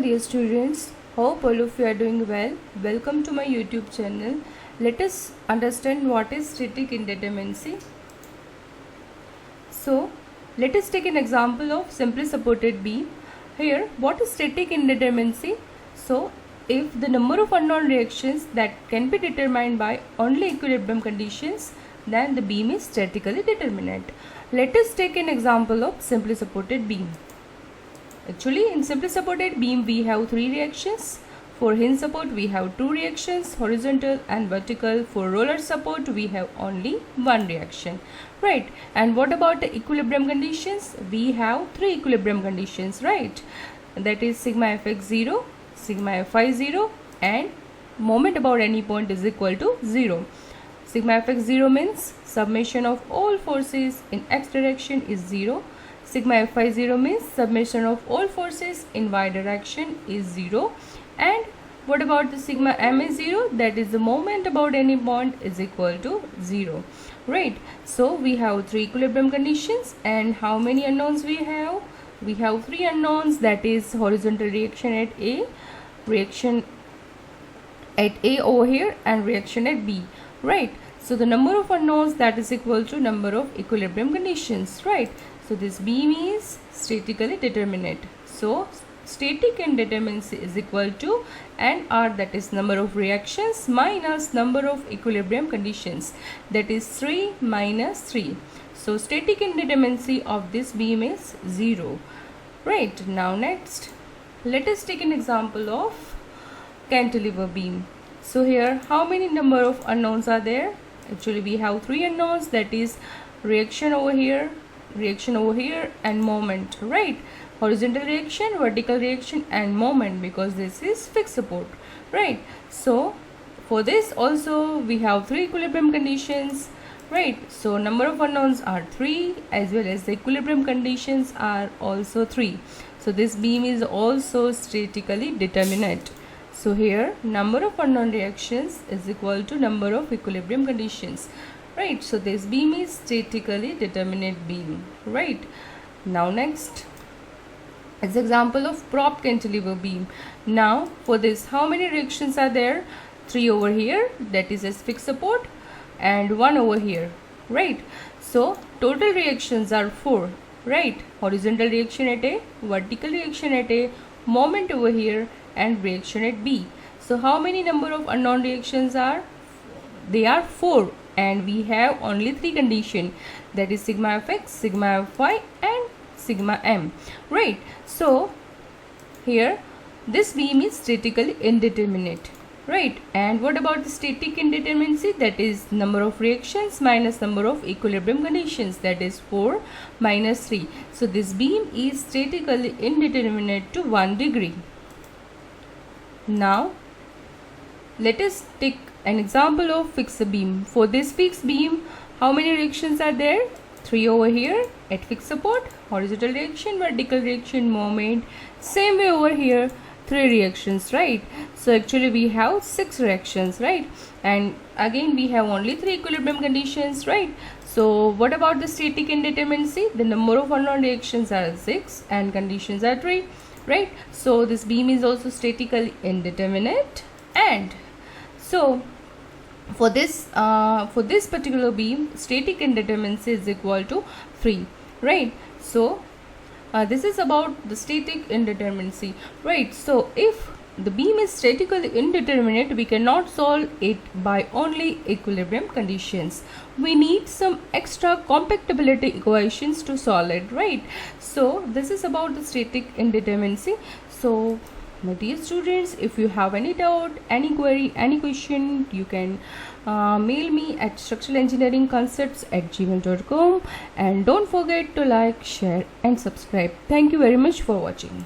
dear students, hope all of you are doing well. Welcome to my YouTube channel. Let us understand what is static indeterminacy. So, let us take an example of simply supported beam. Here, what is static indeterminacy? So, if the number of unknown reactions that can be determined by only equilibrium conditions, then the beam is statically determinate. Let us take an example of simply supported beam. Actually, in simply supported beam, we have 3 reactions. For hinge support, we have 2 reactions, horizontal and vertical. For roller support, we have only 1 reaction. Right. And what about the equilibrium conditions? We have 3 equilibrium conditions, right? That is sigma fx 0, sigma fy 0, and moment about any point is equal to 0. Sigma fx 0 means summation of all forces in x direction is 0. Sigma fy 0 means summation of all forces in y direction is 0. And what about the sigma m is 0? That is the moment about any point is equal to 0. Right. So we have 3 equilibrium conditions, and how many unknowns we have? We have 3 unknowns, that is horizontal reaction at A, reaction at A over here, and reaction at B. Right. So the number of unknowns, that is equal to number of equilibrium conditions. Right. So this beam is statically determinate. So static indeterminacy is equal to NR, that is number of reactions minus number of equilibrium conditions, that is 3 minus 3. So static indeterminacy of this beam is 0. Right. Now next, let us take an example of cantilever beam. So here, how many number of unknowns are there? Actually, we have 3 unknowns, that is reaction over here, and moment. Right. Horizontal reaction, vertical reaction, and moment, because this is fixed support. Right. So for this also we have 3 equilibrium conditions. Right. So number of unknowns are 3, as well as the equilibrium conditions are also 3. So this beam is also statically determinate. So here number of unknown reactions is equal to number of equilibrium conditions. Right. So this beam is statically determinate beam. Right. Now next, as example of prop cantilever beam. Now for this, how many reactions are there? 3 over here, that is as fixed support, and 1 over here. Right. So total reactions are 4. Right. Horizontal reaction at A, vertical reaction at A, moment over here, and reaction at B. So how many number of unknown reactions are? They are 4, and we have only 3 conditions, that is sigma fx, sigma fy, and sigma m. Right. So here this beam is statically indeterminate. Right. And what about the static indeterminacy? That is number of reactions minus number of equilibrium conditions, that is 4 minus 3. So this beam is statically indeterminate to 1 degree. Now let us take an example of fixed beam. For this fixed beam, how many reactions are there? 3 over here at fixed support, horizontal reaction, vertical reaction, moment. Same way over here, 3 reactions. Right. So actually we have 6 reactions. Right. And again we have only 3 equilibrium conditions. Right. So what about the static indeterminacy? The number of unknown reactions are 6 and conditions are 3. Right. So this beam is also statically indeterminate. And so for this particular beam, static indeterminacy is equal to 3. Right. So this is about the static indeterminacy. Right. So if the beam is statically indeterminate, we cannot solve it by only equilibrium conditions. We need some extra compactability equations to solve it. Right. So this is about the static indeterminacy. So my dear students, if you have any doubt, any query, any question, you can mail me at structurelengineeringconcepts@gmail.com, and don't forget to like, share, and subscribe. Thank you very much for watching.